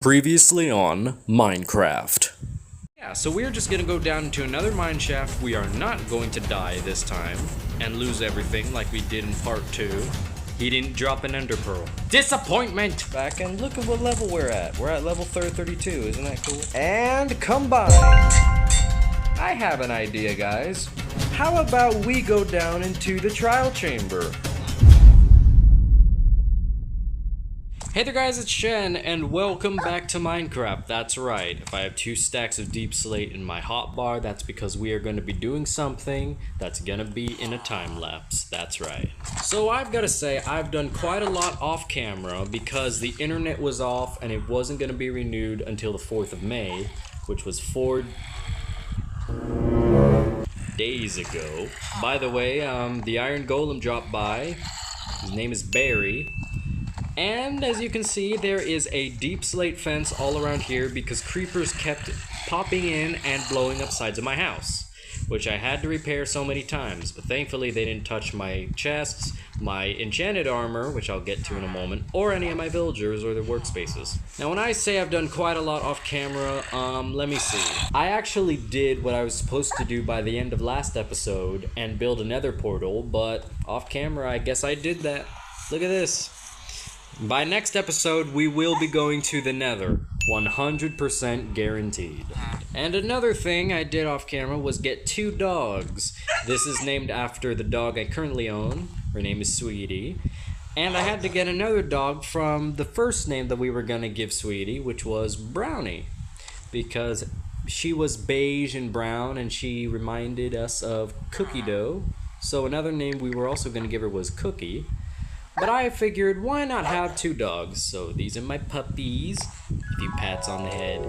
Previously on Minecraft. Yeah, so we're just gonna go down into another mine shaft. We are not going to die this time and lose everything like we did in part 2. He didn't drop an ender pearl. Disappointment! Back and look at what level we're at. We're at level 32, isn't that cool? And combine! I have an idea, guys. How about we go down into the trial chamber? Hey there guys, it's Shen, and welcome back to Minecraft. That's right, if I have 2 stacks of deep slate in my hotbar, that's because we are going to be doing something that's going to be in a time lapse. That's right. So I've got to say, I've done quite a lot off camera because the internet was off and it wasn't going to be renewed until the 4th of May, which was 4 days ago. By the way, the Iron Golem dropped by. His name is Barry. And as you can see, there is a deep slate fence all around here because creepers kept popping in and blowing up sides of my house, which I had to repair so many times, but thankfully they didn't touch my chests, my enchanted armor, which I'll get to in a moment, or any of my villagers or their workspaces. Now when I say I've done quite a lot off camera, let me see. I actually did what I was supposed to do by the end of last episode and build a nether portal, but off camera I guess I did that. Look at this. By next episode, we will be going to the nether, 100% guaranteed. And another thing I did off camera was get 2 dogs. This is named after the dog I currently own. Her name is Sweetie. And I had to get another dog from the first name that we were gonna give Sweetie, which was Brownie. Because she was beige and brown and she reminded us of cookie dough. So another name we were also gonna give her was Cookie. But I figured, why not have 2 dogs? So these are my puppies. Give you pats on the head.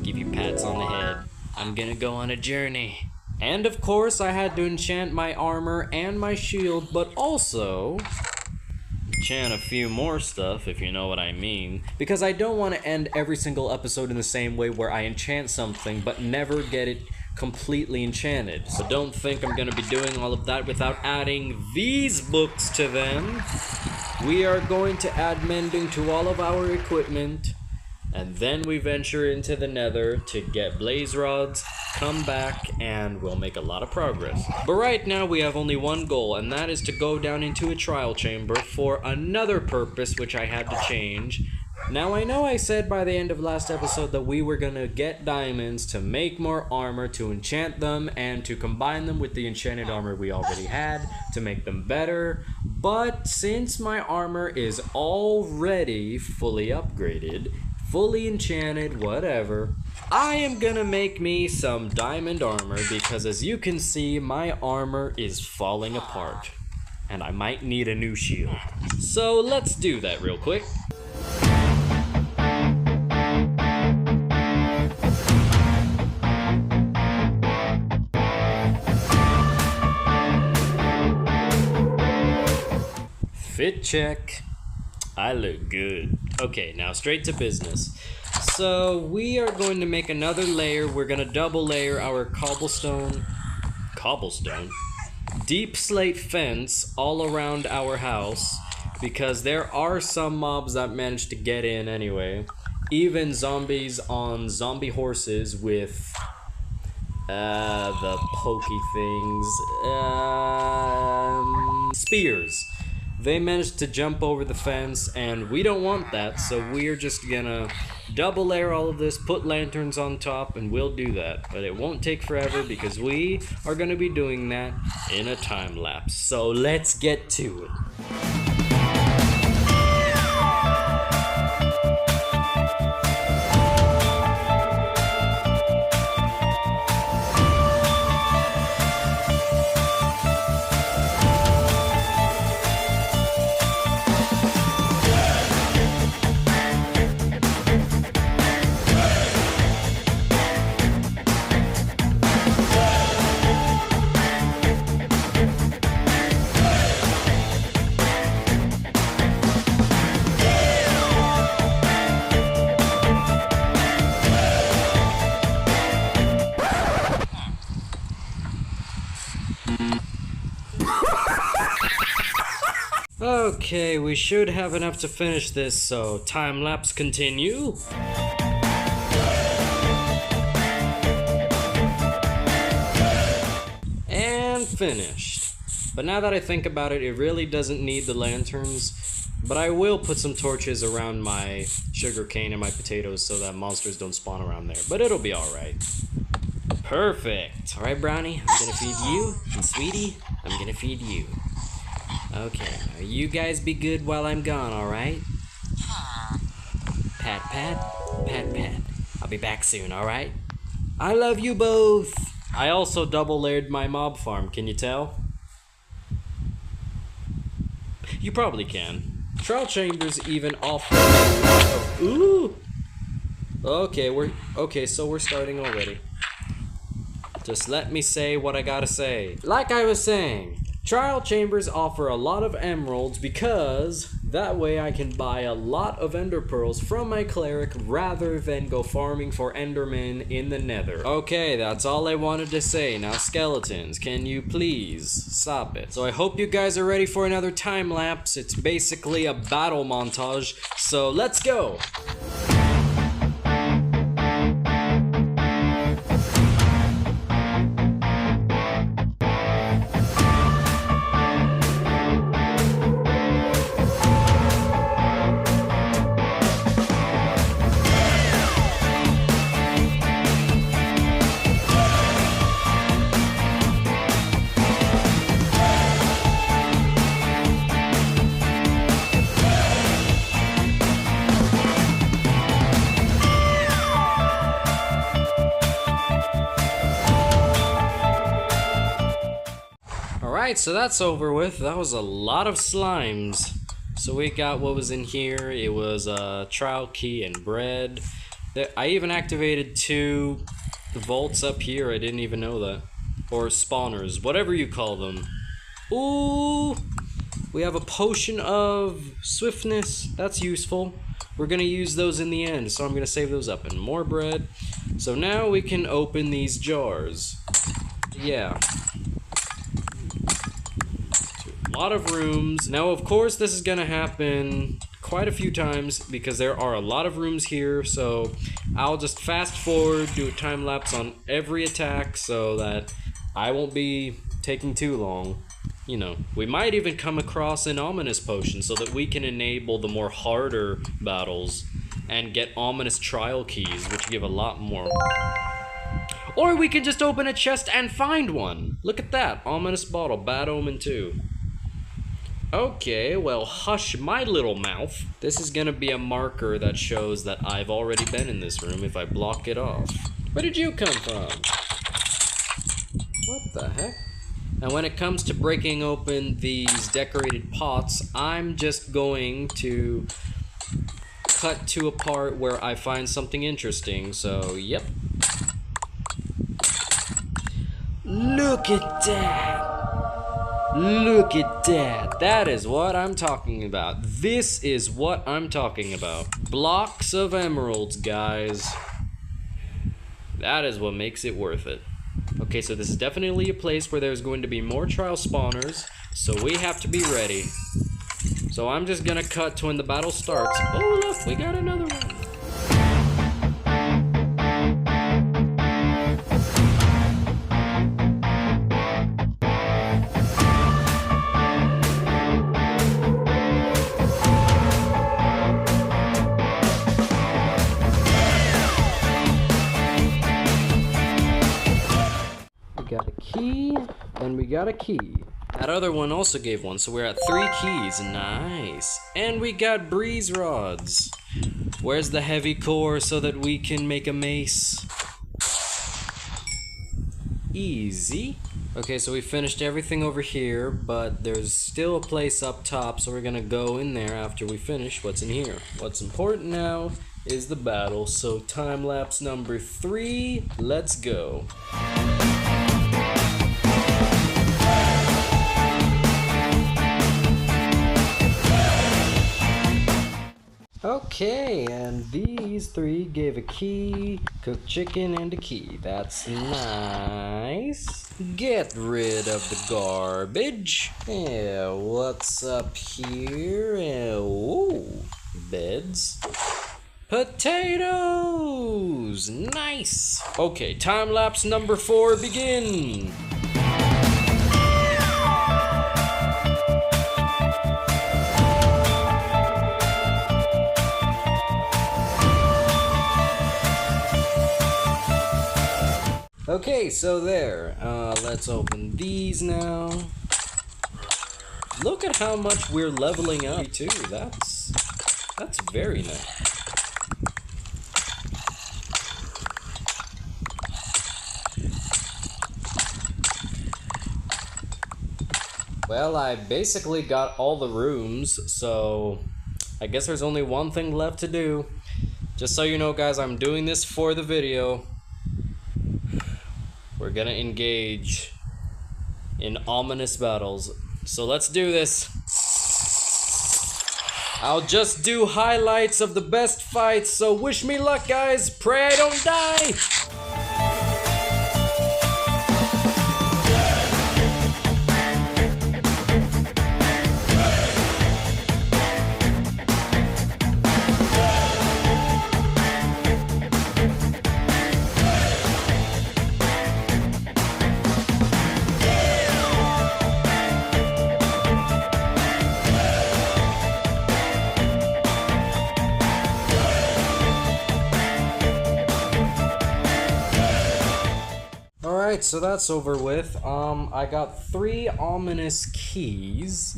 Give you pats on the head. I'm gonna go on a journey. And of course, I had to enchant my armor and my shield, but also enchant a few more stuff, if you know what I mean. Because I don't want to end every single episode in the same way where I enchant something, but never get it completely enchanted. So don't think I'm gonna be doing all of that without adding these books to them. We are going to add mending to all of our equipment, and then we venture into the nether to get blaze rods, come back, and we'll make a lot of progress. But right now we have only one goal, and that is to go down into a trial chamber for another purpose which I had to change. Now I know I said by the end of last episode that we were gonna get diamonds to make more armor, to enchant them, and to combine them with the enchanted armor we already had to make them better. But since my armor is already fully upgraded, fully enchanted, whatever, I am gonna make me some diamond armor because as you can see, my armor is falling apart. And I might need a new shield. So let's do that real quick. Fit check. I look good. Okay, now straight to business. So we are going to make another layer. We're gonna double layer our cobblestone deep slate fence all around our house because there are some mobs that managed to get in anyway. Even zombies on zombie horses with the pokey things, spears. They managed to jump over the fence, and we don't want that, so we're just gonna double layer all of this, put lanterns on top, and we'll do that. But it won't take forever because we are gonna be doing that in a time lapse. So let's get to it. Okay, we should have enough to finish this, so time lapse continue. finished. But now that I think about it, it really doesn't need the lanterns. But I will put some torches around my sugarcane and my potatoes so that monsters don't spawn around there. But it'll be alright. Perfect. Alright, Brownie, I'm gonna feed you. And Sweetie, I'm gonna feed you. Okay, now you guys be good while I'm gone, alright? Pat, pat, pat, pat. I'll be back soon, alright? I love you both! I also double layered my mob farm, can you tell? You probably can. Trial chambers even offer a lot of... Ooh! Okay, so we're starting already. Just let me say what I gotta say. Like I was saying, trial chambers offer a lot of emeralds because that way I can buy a lot of ender pearls from my cleric rather than go farming for endermen in the nether. Okay, that's all I wanted to say. Now skeletons, can you please stop it? So I hope you guys are ready for another time lapse. It's basically a battle montage, so let's go! Alright, so that's over with. That was a lot of slimes. So we got what was in here. It was a trial key and bread. I even activated 2 vaults up here. I didn't even know that. Or spawners, whatever you call them. Ooh! We have a potion of swiftness. That's useful. We're gonna use those in the end, so I'm gonna save those up. And more bread. So now we can open these jars. Yeah. A lot of rooms. Now, of course, this is gonna happen quite a few times because there are a lot of rooms here, so I'll just fast forward, do a time lapse on every attack so that I won't be taking too long. You know, we might even come across an ominous potion so that we can enable the more harder battles and get ominous trial keys, which give a lot more. Or we can just open a chest and find one. Look at that, ominous bottle, bad omen 2. Okay, well, hush my little mouth. This is gonna be a marker that shows that I've already been in this room if I block it off. Where did you come from? What the heck? And when it comes to breaking open these decorated pots, I'm just going to cut to a part where I find something interesting, so yep. Look at that! Look at that. That is what I'm talking about. This is what I'm talking about. Blocks of emeralds, guys. That is what makes it worth it. Okay, so this is definitely a place where there's going to be more trial spawners, so we have to be ready. So I'm just gonna cut to when the battle starts. Oh, look, we got another one. Got a key, and we got a key. That other one also gave one, so we're at 3 keys. Nice. And we got breeze rods. Where's the heavy core so that we can make a mace? Easy. Okay, so we finished everything over here, but there's still a place up top, so we're gonna go in there after we finish what's in here. What's important now is the battle, so time lapse number 3, let's go. Okay, and these 3 gave a key, cooked chicken, and a key. That's nice. Get rid of the garbage. Yeah, what's up here? Ooh, beds. Potatoes! Nice! Okay, time lapse number 4, begin! Okay, so there. Let's open these now. Look at how much we're leveling up too. That's very nice. Well, I basically got all the rooms, so I guess there's only one thing left to do. Just so you know, guys, I'm doing this for the video. We're gonna engage in ominous battles. So let's do this. I'll just do highlights of the best fights, so wish me luck, guys. Pray I don't die. Alright, so that's over with. I got 3 ominous keys.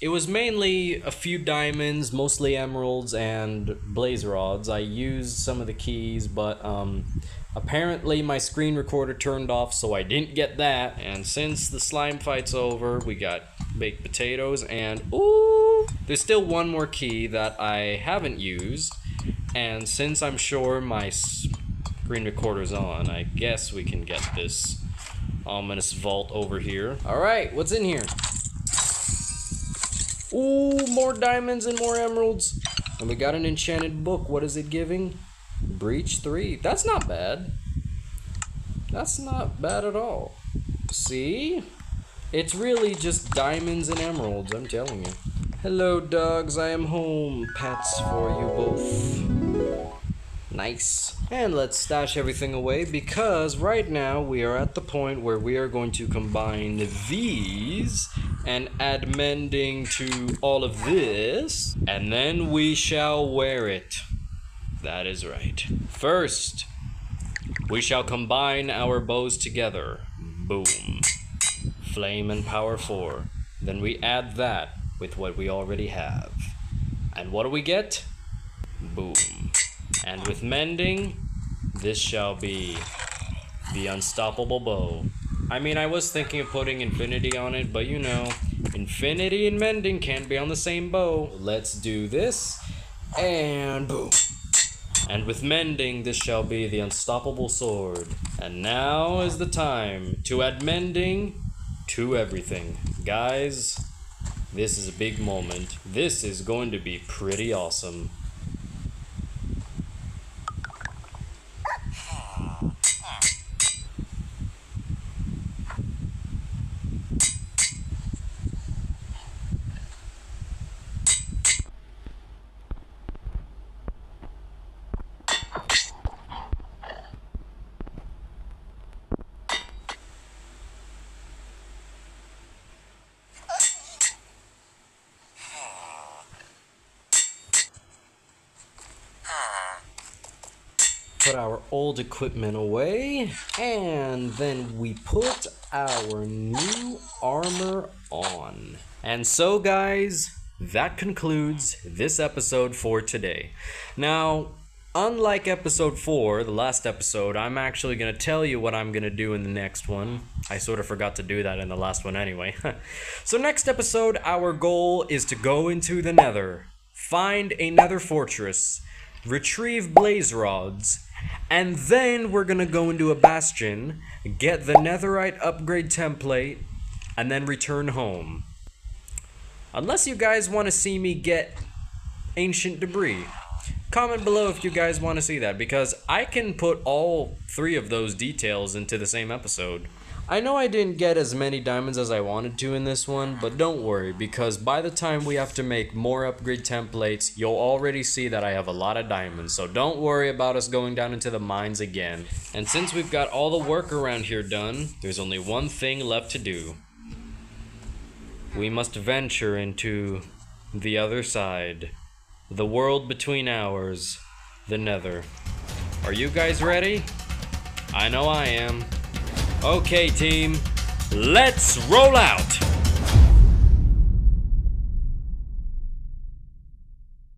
It was mainly a few diamonds, mostly emeralds and blaze rods. I used some of the keys, but apparently my screen recorder turned off, so I didn't get that. And since the slime fight's over, we got baked potatoes and ooh, there's still one more key that I haven't used. And since I'm sure my screen recorder's on, I guess we can get this ominous vault over here. Alright, what's in here? Ooh, more diamonds and more emeralds. And we got an enchanted book. What is it giving? Breach 3. That's not bad. That's not bad at all. See? It's really just diamonds and emeralds, I'm telling you. Hello, dogs. I am home. Pets for you both. Nice. And let's stash everything away because right now we are at the point where we are going to combine these and add mending to all of this, and then we shall wear it. That is right. First, we shall combine our bows together. Boom. Flame and power 4. Then we add that with what we already have. And what do we get? Boom. And with mending, this shall be the unstoppable bow. I mean, I was thinking of putting infinity on it, but you know, infinity and mending can't be on the same bow. Let's do this, and boom. And with mending, this shall be the unstoppable sword. And now is the time to add mending to everything. Guys, this is a big moment. This is going to be pretty awesome. Put our old equipment away, and then we put our new armor on. And so guys, that concludes this episode for today. Now, unlike episode 4, the last episode, I'm actually going to tell you what I'm going to do in the next one. I sort of forgot to do that in the last one anyway. So next episode, our goal is to go into the Nether, find a Nether fortress, retrieve blaze rods, and then we're gonna go into a bastion, get the netherite upgrade template, and then return home. Unless you guys want to see me get ancient debris. Comment below if you guys want to see that, because I can put all 3 of those details into the same episode. I know I didn't get as many diamonds as I wanted to in this one, but don't worry, because by the time we have to make more upgrade templates, you'll already see that I have a lot of diamonds, so don't worry about us going down into the mines again. And since we've got all the work around here done, there's only one thing left to do. We must venture into the other side, the world between ours, the Nether. Are you guys ready? I know I am. Okay, team, let's roll out.